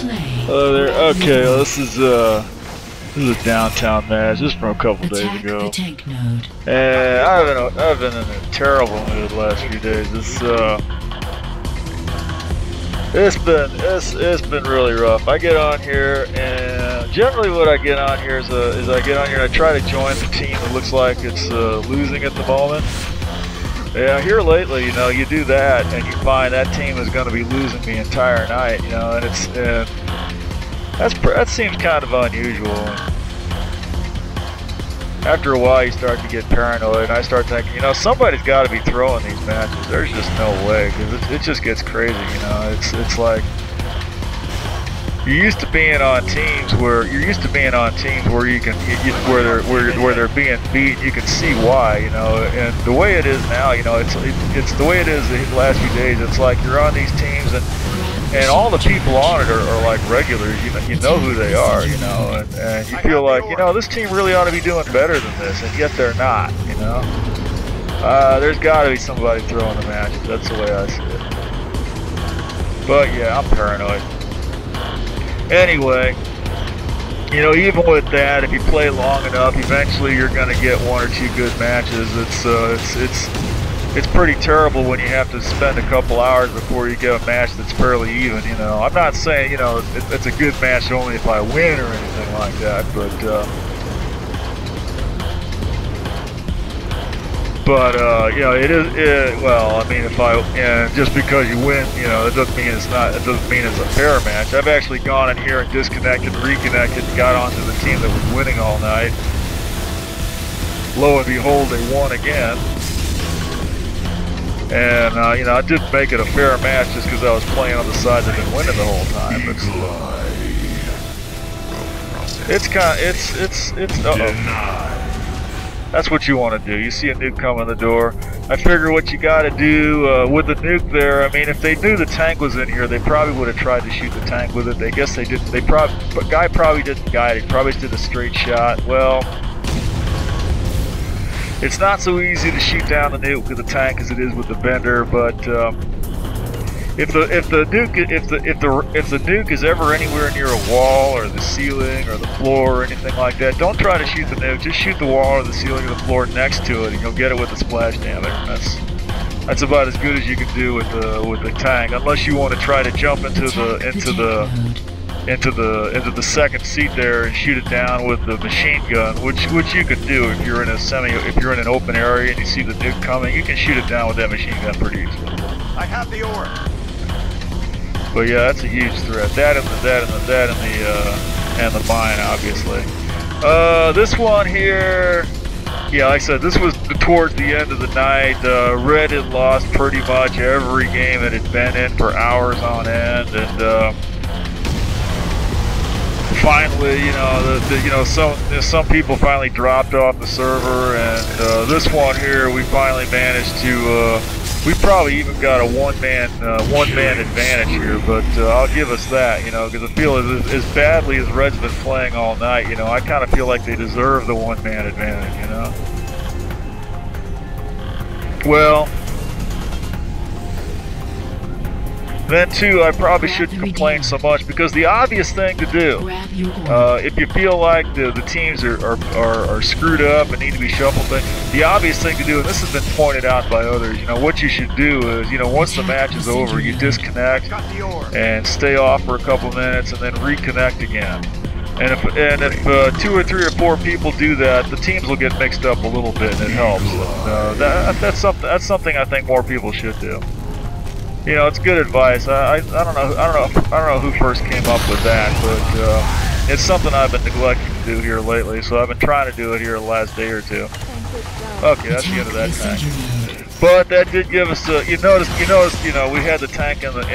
Hello there. Okay, well, this is a downtown match. This is from a couple days ago. And I've been in a terrible mood the last few days. It's been really rough. I get on here, and generally what I get on here is I get on here and I try to join the team that looks like it's losing at the moment. Yeah, here lately, you do that and you find that team is going to be losing the entire night, and that seems kind of unusual. After a while, you start to get paranoid, and I start thinking, somebody's got to be throwing these matches. There's just no way, because it just gets crazy. It's like you're used to being on teams where you can where they're being beat. You can see why, and the way it is now, it's the way it is the last few days. It's like you're on these teams and all the people on it are like regulars. You know who they are, and you feel like this team really ought to be doing better than this, and yet they're not. There's got to be somebody throwing the matches. That's the way I see it. But yeah, I'm paranoid. Anyway, even with that, if you play long enough, eventually you're going to get one or two good matches. It's pretty terrible when you have to spend a couple hours before you get a match that's fairly even. I'm not saying it's a good match only if I win or anything like that, but it is. Well, I mean, just because you win, it doesn't mean it's a fair match. I've actually gone in here and disconnected, reconnected, and got onto the team that was winning all night. Lo and behold, they won again. And I didn't make it a fair match just because I was playing on the side that had been winning the whole time. But that's what you want to do. You see a nuke come in the door. I figure what you got to do with the nuke there. I mean, if they knew the tank was in here, they probably would have tried to shoot the tank with it. I guess they didn't. But guy probably didn't guide it. Probably did a straight shot. Well, it's not so easy to shoot down the nuke with the tank as it is with the bender. But if the nuke is ever anywhere near a wall or the ceiling or the floor or anything like that, don't try to shoot the nuke. Just shoot the wall or the ceiling or the floor next to it, and you'll get it with the splash damage. That's about as good as you can do with the tank, unless you want to try to jump into the second seat there and shoot it down with the machine gun, which you could do if you're in an open area and you see the nuke coming. You can shoot it down with that machine gun pretty easily. I have the ore. But yeah, that's a huge threat. That and the mine, obviously. This one here, yeah, like I said, this was towards the end of the night. Red had lost pretty much every game it had been in for hours on end, and finally, some people finally dropped off the server, and this one here, we finally managed to. We probably even got a one-man advantage here, but I'll give us that, because I feel as badly as Red's been playing all night, I kind of feel like they deserve the one-man advantage, Well, then too, I probably shouldn't complain so much, because the obvious thing to do, if you feel like the teams are screwed up and need to be shuffled, the obvious thing to do, and this has been pointed out by others, what you should do is, once the match is over, you disconnect and stay off for a couple minutes and then reconnect again. And if 2 or 3 or 4 people do that, the teams will get mixed up a little bit, and it helps. That's something I think more people should do. It's good advice. I don't know who first came up with that, but it's something I've been neglecting to do here lately. So I've been trying to do it here the last day or two. Okay, that's the end of that tank. But that did give us you notice, we had the tank in the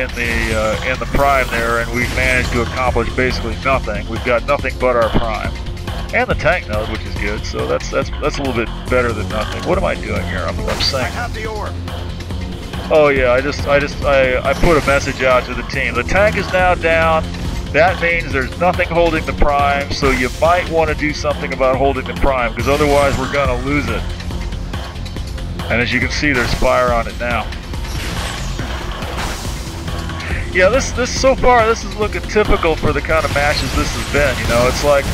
prime there, and we managed to accomplish basically nothing. We've got nothing but our prime and the tank node, which is good. So that's a little bit better than nothing. What am I doing here? I'm saying. I have the ore. Oh yeah, I put a message out to the team. The tank is now down. That means there's nothing holding the prime, so you might want to do something about holding the prime, because otherwise we're going to lose it. And as you can see, there's fire on it now. Yeah, this so far, this is looking typical for the kind of matches this has been. You know, it's like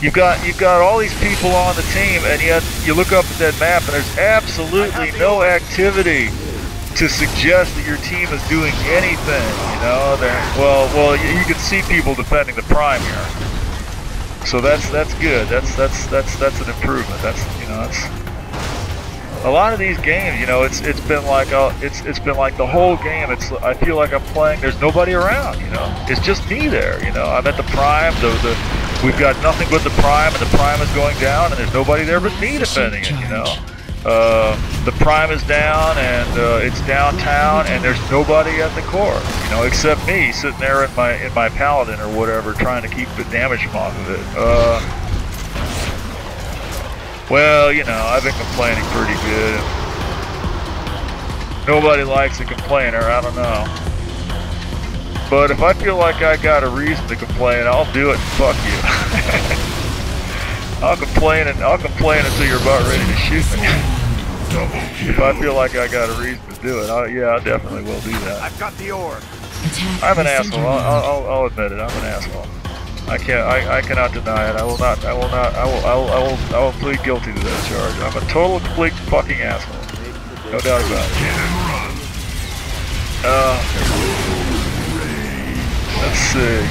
you've got all these people on the team, and yet you look up at that map, and there's absolutely no activity to suggest that your team is doing anything. You know, well, you can see people defending the prime here, so that's good. That's an improvement. That's a lot of these games, you know, it's been like the whole game. I feel like I'm playing. There's nobody around, you know. It's just me there, you know. I'm at the prime. We've got nothing but the prime, and the prime is going down, and there's nobody there but me defending it, you know. The prime is down, and it's downtown, and there's nobody at the core, you know, except me sitting there in my paladin or whatever, trying to keep the damage from off of it. Well, you know, I've been complaining pretty good. Nobody likes a complainer, I don't know. But if I feel like I got a reason to complain, I'll do it and fuck you. I'll complain until you're about ready to shoot me. If I feel like I got a reason to do it, yeah, I definitely will do that. I've got the orb. I'm an asshole. I'll admit it. I'm an asshole. I cannot deny it. I will plead guilty to that charge. I'm a total, complete fucking asshole. No doubt about it. Let's see.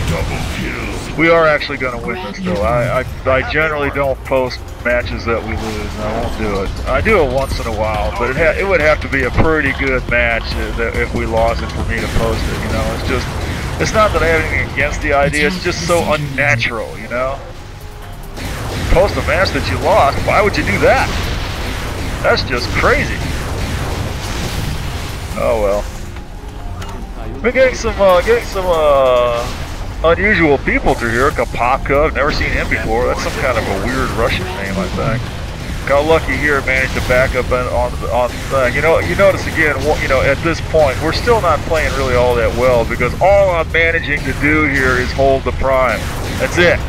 We are actually going to win this, though. I generally don't post matches that we lose, and I won't do it. I do it once in a while, but it would have to be a pretty good match if we lost it for me to post it. You know, it's not that I have anything against the idea. It's just so unnatural, you know. Post a match that you lost. Why would you do that? That's just crazy. Oh well. We're getting some unusual people through here. Kapaka, I've never seen him before. That's some kind of a weird Russian name, I think. Got lucky here, managed to back up on the thing. You know, you notice again, you know, at this point, we're still not playing really all that well because all I'm managing to do here is hold the prime. That's it.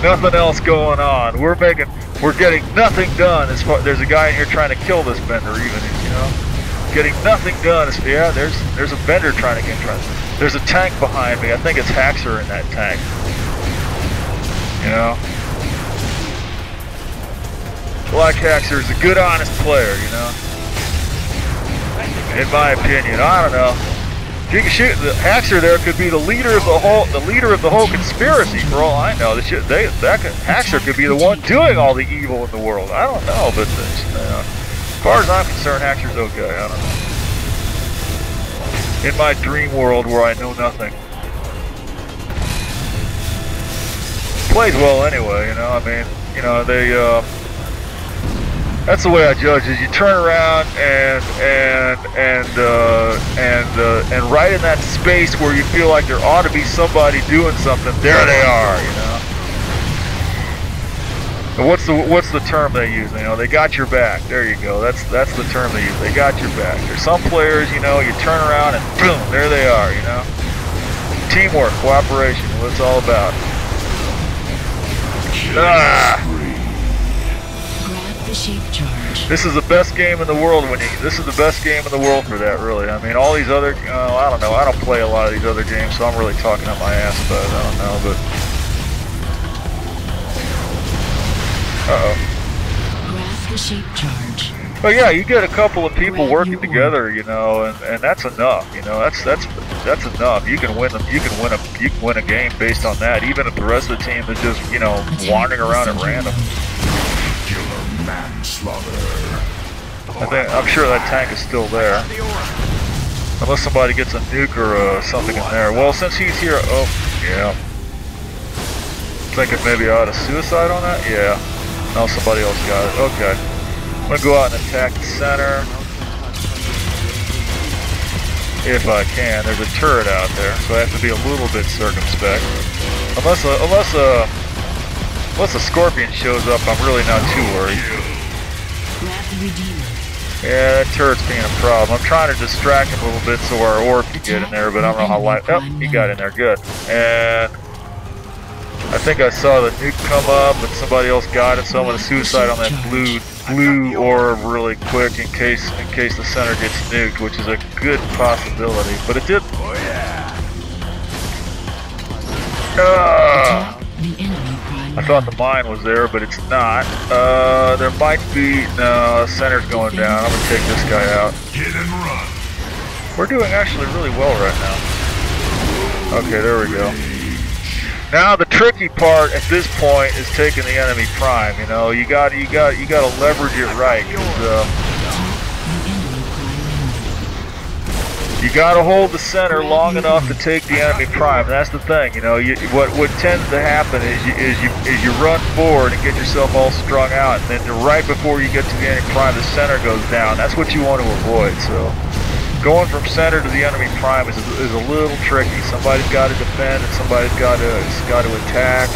Nothing else going on. We're getting nothing done. There's a guy in here trying to kill this Bender, even, you know. Getting nothing done. Yeah, there's a Bender trying to get trying. There's a tank behind me. I think it's Haxer in that tank. You know. Black Haxer is a good, honest player, you know. In my opinion, I don't know. You can shoot the Haxer there could be the leader of the whole conspiracy for all I know. Haxer could be the one doing all the evil in the world. I don't know, but as far as I'm concerned, Haxer's okay. I don't know. In my dream world where I know nothing. Plays well anyway, you know. I mean, you know, that's the way I judge it. You turn around and right in that space where you feel like there ought to be somebody doing something, there they are, you know. And what's the term they use? You know, they got your back. There you go. That's the term they use. They got your back. There's some players, you know, you turn around and boom, there they are, you know. Teamwork, cooperation, what it's all about. This is the best game in the world this is the best game in the world for that, really. I mean, all these other, I don't know, I don't play a lot of these other games, so I'm really talking up my ass about it. I don't know, but Grab the shape charge. But yeah, you get a couple of people working together, you know, and that's enough. You know, that's enough. You can win them. You can win a game based on that, even if the rest of the team is just, you know, wandering around at random. I'm sure that tank is still there, unless somebody gets a nuke or something in there. Well, since he's here, oh yeah. Thinking maybe I ought to suicide on that. Yeah. No, somebody else got it. Okay. I'm gonna go out and attack the center. If I can. There's a turret out there, so I have to be a little bit circumspect. Unless a scorpion shows up, I'm really not too worried. Yeah, that turret's being a problem. I'm trying to distract him a little bit so our orb can get in there, but I don't know how light. Oh, he got in there. Good. And I think I saw the nuke come up, but somebody else got it, so I'm going to suicide on that blue orb really quick in case the center gets nuked, which is a good possibility. But it did. Oh yeah. Attack the enemy prime I thought the node. mine was there, but it's not. There might be. No, center's going down. I'm gonna take this guy out. Hit and run. We're doing actually really well right now. Okay, there we go. Now the tricky part at this point is taking the enemy prime. You know, you got to leverage it right. 'Cause, you got to hold the center long enough to take the enemy prime. That's the thing, you know. What tends to happen is you run forward and get yourself all strung out, and then right before you get to the enemy prime, the center goes down. That's what you want to avoid. So, going from center to the enemy prime is a little tricky. Somebody's got to defend, and somebody's got to attack,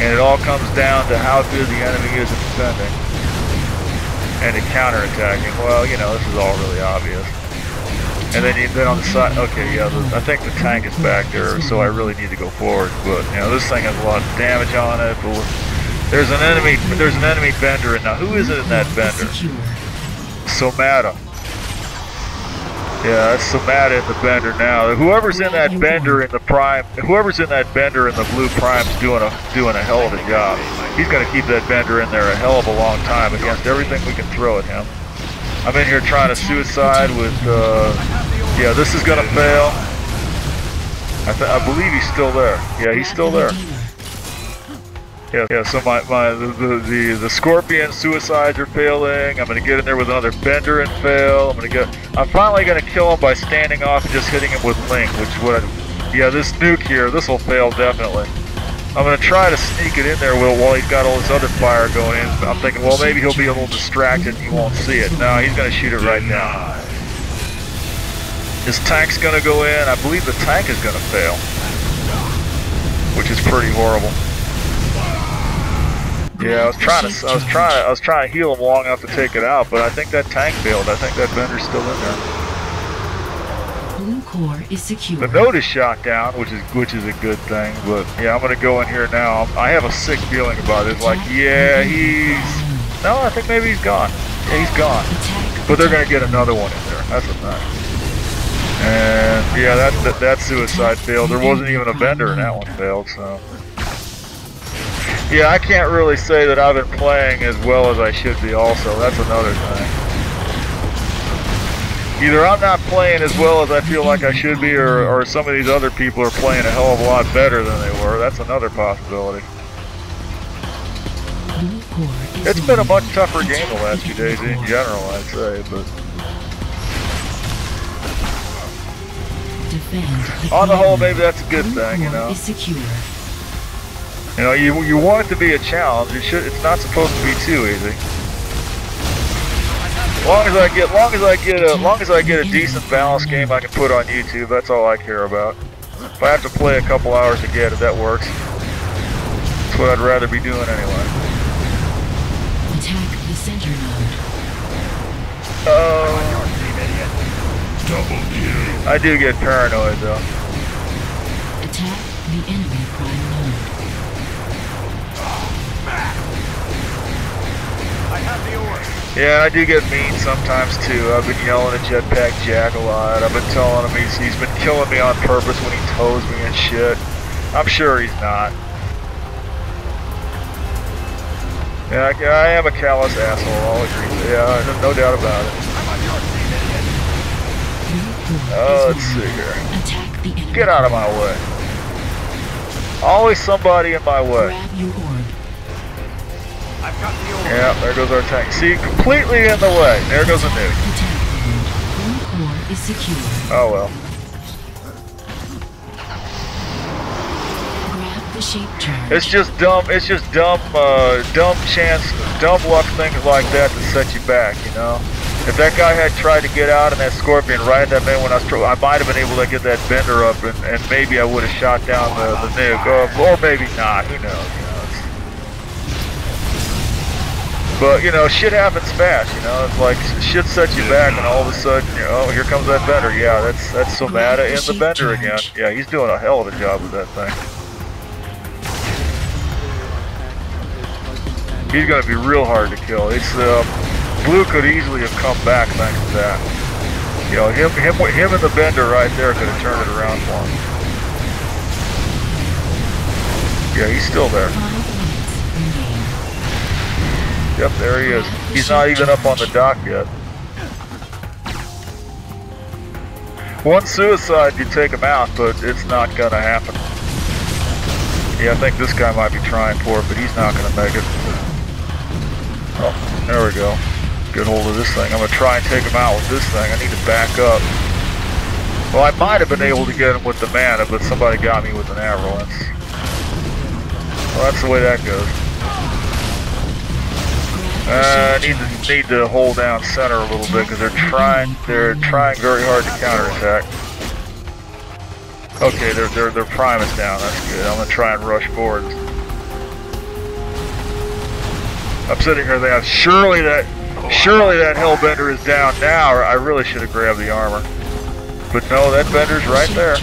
and it all comes down to how good the enemy is at defending and at counterattacking. Well, you know, this is all really obvious. And then on the side, okay, yeah, I think the tank is back there, so I really need to go forward. But you know, this thing has a lot of damage on it. But there's an enemy bender, and now who is it in that bender? Somata. Yeah, that's Somata in the bender now. Whoever's in that bender in the prime, whoever's in that bender in the blue prime's doing a hell of a job. He's gonna keep that bender in there a hell of a long time against everything we can throw at him. I'm in here trying to suicide with, yeah, this is gonna fail. I believe he's still there. Yeah, he's still there. Yeah, so the scorpion suicides are failing. I'm gonna get in there with another bender and fail. I'm finally gonna kill him by standing off and just hitting him with Link, yeah, this nuke here, this will fail definitely. I'm going to try to sneak it in there while he's got all this other fire going in. I'm thinking, well, maybe he'll be a little distracted and he won't see it. No, he's going to shoot it right now. His tank's going to go in. I believe the tank is going to fail, which is pretty horrible. Yeah, I was trying to heal him long enough to take it out, but I think that tank failed. I think that bender's still in there. Blue core is secure. The node is shot down, which is a good thing. But yeah, I'm gonna go in here now. I have a sick feeling about it. It's like, yeah, no, I think maybe he's gone. Yeah, he's gone. But they're gonna get another one in there. That's the thing. And yeah, that suicide failed. There wasn't even a bender, and that one failed. So yeah, I can't really say that I've been playing as well as I should be. Also, that's another thing. Either I'm not playing as well as I feel like I should be, or some of these other people are playing a hell of a lot better than they were. That's another possibility. It's been a much tougher game the last few days in general, I'd say, but on the whole, maybe that's a good thing, you know. You know, you want it to be a challenge. It's not supposed to be too easy. As long as I get a decent balanced game I can put on YouTube, that's all I care about. If I have to play a couple hours to get it, that works. That's what I'd rather be doing anyway. Attack the center node. I do get paranoid though. Attack the enemy prime node. I have the order. Yeah, I do get mean sometimes too. I've been yelling at Jetpack Jack a lot. I've been telling him he's been killing me on purpose when he tows me and shit. I'm sure he's not. Yeah, I am a callous asshole, I'll agree. Yeah, no doubt about it. Let's see here. Get out of my way. Always somebody in my way. Grab your orb. Yeah, there goes our tank. See, completely in the way. There goes a nuke. Blue core is secure. Oh well. Grab the shape charge. It's just dumb. It's just dumb luck things like that to set you back. You know, if that guy had tried to get out and that scorpion right at that man when I might have been able to get that bender up, and maybe I would have shot down the nuke, or maybe not. Who knows? You know. But, you know, shit happens fast, you know, it's like shit sets you back and all of a sudden, you know, here comes that bender. Yeah, that's Somata in the bender again. Yeah, he's doing a hell of a job with that thing. He's going to be real hard to kill. It's, Blue could easily have come back thanks to that. You know, him and the bender right there could have turned it around for him. Yeah, he's still there. 5 minutes remaining. Yep, there he is. He's not even up on the dock yet. One suicide, you take him out, but it's not gonna happen. Yeah, I think this guy might be trying for it, but he's not gonna make it. Oh, there we go. Get hold of this thing. I'm gonna try and take him out with this thing. I need to back up. Well, I might have been able to get him with the mana, but somebody got me with an avalanche. Well, that's the way that goes. I need to hold down center a little bit because they're trying very hard to counterattack. Okay, their prime is down. That's good. I'm gonna try and rush forward. I'm sitting here thinking, surely that Hellbender is down now. Or I really should have grabbed the armor, but no, that bender's right there.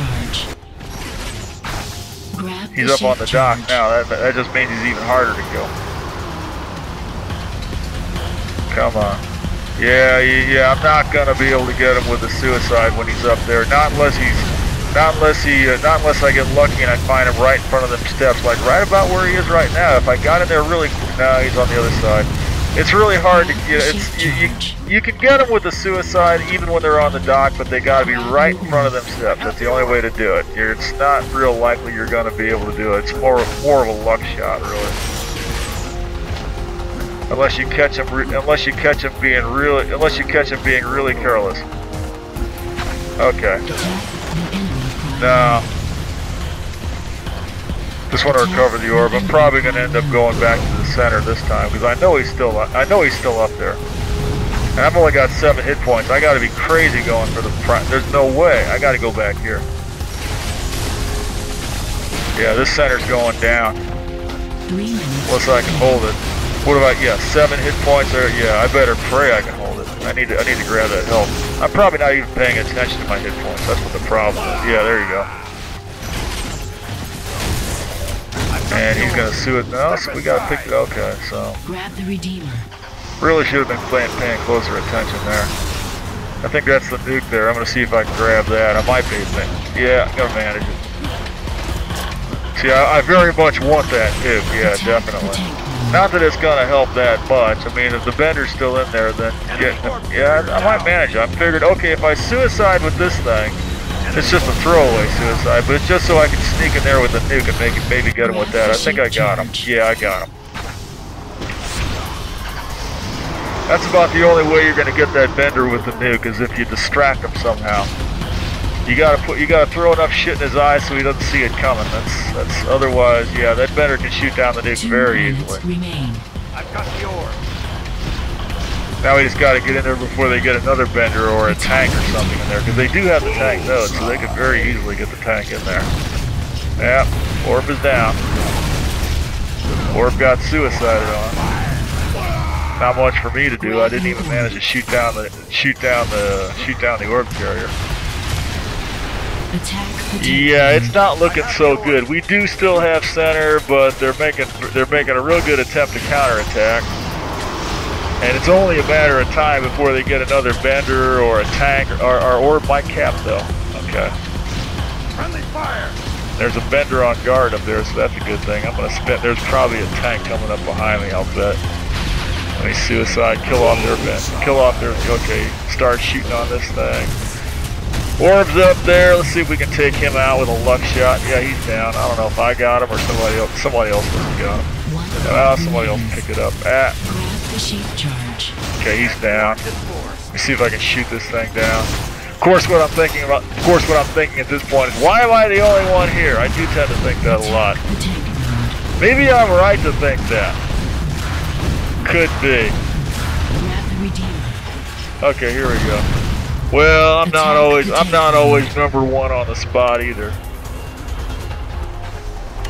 He's up on the dock now. That just means he's even harder to kill. Come on. Yeah, I'm not gonna be able to get him with a suicide when he's up there. Not unless I get lucky and I find him right in front of them steps, like right about where he is right now. If I got in there really, no, he's on the other side. It's really hard to get. You can get them with a suicide even when they're on the dock, but they got to be right in front of them steps. That's the only way to do it. It's not real likely you're going to be able to do it. It's more of a luck shot, really. Unless you catch him being really careless. Okay. No. Just want to recover the orb. I'm probably going to end up going back to the center this time because I know he's still up there. And I've only got 7 hit points. I got to be crazy going for the prime. There's no way. I got to go back here. Yeah, this center's going down. 3 minutes. Unless I can hold it. What about, 7 hit points there? Yeah, I better pray I can hold it. I need to grab that help. I'm probably not even paying attention to my hit points. That's what the problem is. Yeah, there you go. And he's gonna sue it now, so we gotta pick it. Okay, so Grab the Redeemer. really should have been paying closer attention there. I think that's the nuke there. I'm gonna see if I can grab that. I might be able to. Yeah, I'm gonna manage it. See, I very much want that nuke. Yeah, definitely. Not that it's gonna help that much. I mean, if the bender's still in there, then yeah, I might manage it. I figured, okay, if I suicide with this thing, it's just a throwaway suicide, but it's just so I can sneak in there with the nuke and maybe get him with that. I think I got him. Yeah, I got him. That's about the only way you're gonna get that bender with the nuke is if you distract him somehow. You gotta throw enough shit in his eyes so he doesn't see it coming. That's otherwise, yeah, that bender can shoot down the nuke very easily. I've got the orb. Now we just got to get in there before they get another bender or a tank or something in there, because they do have the tank node, so they could very easily get the tank in there. Yeah, orb is down. Orb got suicided on. Not much for me to do. I didn't even manage to shoot down the orb carrier. Yeah, it's not looking so good. We do still have center, but they're making a real good attempt to counterattack. And it's only a matter of time before they get another bender or a tank. Our orb might cap though. Okay. Friendly fire. There's a bender on guard up there, so that's a good thing. I'm gonna spin. There's probably a tank coming up behind me, I'll bet. Let me suicide, kill off their bend. Kill off their. Okay, start shooting on this thing. Orb's up there. Let's see if we can take him out with a luck shot. Yeah, he's down. I don't know if I got him or somebody else. Somebody else doesn't got him. Somebody else pick it up. Okay, he's down. Let me see if I can shoot this thing down. Of course, what I'm thinking at this point is, why am I the only one here? I do tend to think that a lot. Maybe I'm right to think that. Could be. Okay, here we go. Well, I'm not always number one on the spot either.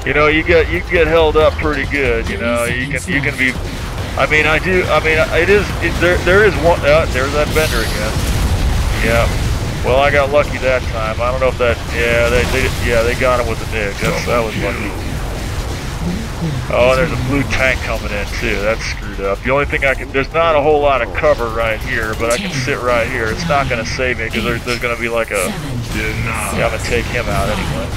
You know, you get held up pretty good. You know, you can be. There is one. There's that bender again. Yeah. Well, I got lucky that time. I don't know if that. Yeah, they got him with the nuke. That was lucky. Oh, there's a blue tank coming in too. That's screwed up. The only thing there's not a whole lot of cover right here, but I can sit right here. It's not going to save me because there's going to be like a. Yeah, I'm going to take him out anyway.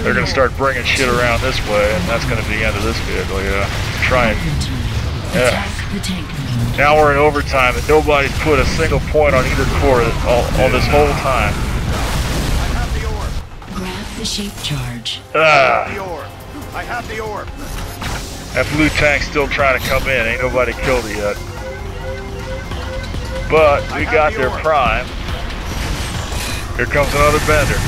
They're going to start bringing shit around this way, and that's going to be the end of this vehicle, yeah. Trying. Yeah. Now we're in overtime, and nobody's put a single point on either core all this whole time. I have the orb. Grab the shape charge. I have the orb. I have the orb. That blue tank's still trying to come in. Ain't nobody killed it yet. But we got their prime. Here comes another bender.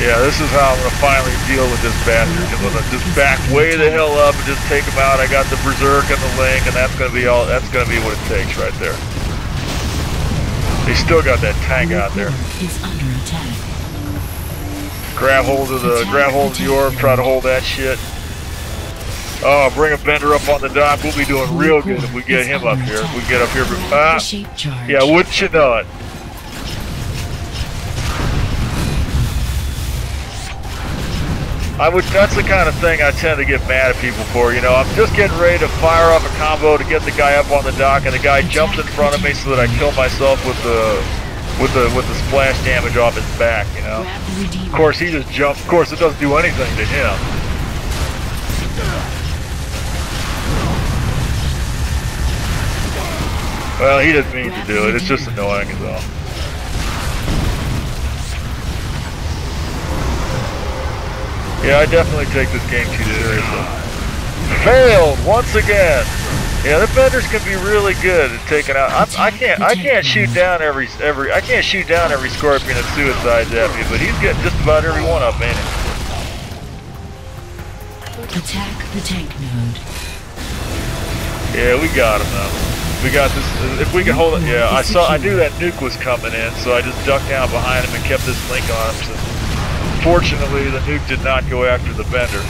Yeah, this is how I'm gonna finally deal with this bastard. I'm gonna just back way the hell up and just take him out. I got the berserk and the link, and that's gonna be all. That's gonna be what it takes right there. They still got that tank out there. Is under attack. Grab hold of the orb. Try to hold that shit. Oh, bring a bender up on the dock. We'll be doing real good if we get him up here. If we get up here, yeah, wouldn't you know it? That's the kind of thing I tend to get mad at people for. You know, I'm just getting ready to fire off a combo to get the guy up on the dock, and the guy jumps in front of me so that I kill myself with the splash damage off his back. You know, of course he just jumps. Of course it doesn't do anything to him. Well, he didn't mean to do it. It's just annoying as well. Yeah, I definitely take this game too seriously. Failed once again. Yeah, the benders can be really good at taking out. I can't shoot down every scorpion that suicides at me, but he's getting just about every one of them, ain't he? Attack the tank node. Yeah, we got him though. We got this. If we can hold it, yeah. I knew that nuke was coming in, so I just ducked down behind him and kept this link on him. So fortunately, the nuke did not go after the bender.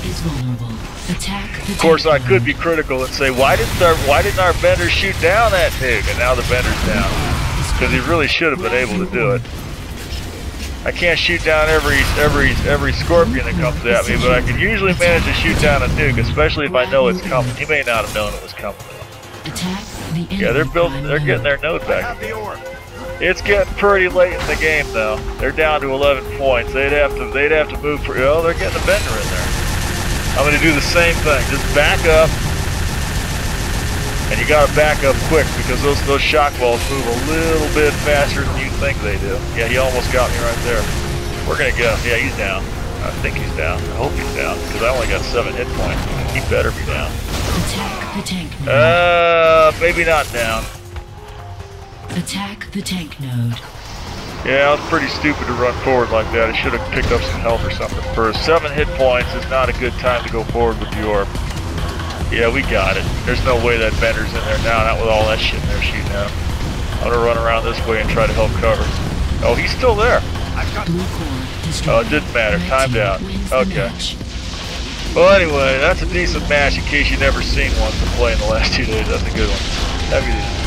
Is vulnerable. Attack the of course, I could be critical and say, why didn't our bender shoot down that nuke? And now the bender's down because he really should have been able to do it. I can't shoot down every scorpion that comes at me, but I can usually manage to shoot down a nuke, especially if I know it's coming. He may not have known it was coming. Yeah, they're getting their node back. It's getting pretty late in the game though. They're down to 11 points. They'd have to move for. Oh, they're getting the bender in there. I'm going to do the same thing. Just back up, and you got to back up quick because those shock balls move a little bit faster than you think they do. Yeah, he almost got me right there. We're gonna go. Yeah, he's down. I think he's down. I hope he's down because I only got 7 hit points. He better be down. Attack the tank node. Maybe not down. Attack the tank node. Yeah, I was pretty stupid to run forward like that. I should have picked up some health or something first. 7 hit points is not a good time to go forward with the orb. Yeah, we got it. There's no way that bender's in there now, not with all that shit in there shooting at him. I'm gonna run around this way and try to help cover. Oh, he's still there. Oh, it didn't matter. Timed out. Okay. Well, anyway, that's a decent match in case you've never seen one to play in the last 2 days. That's a good one. Have a good day.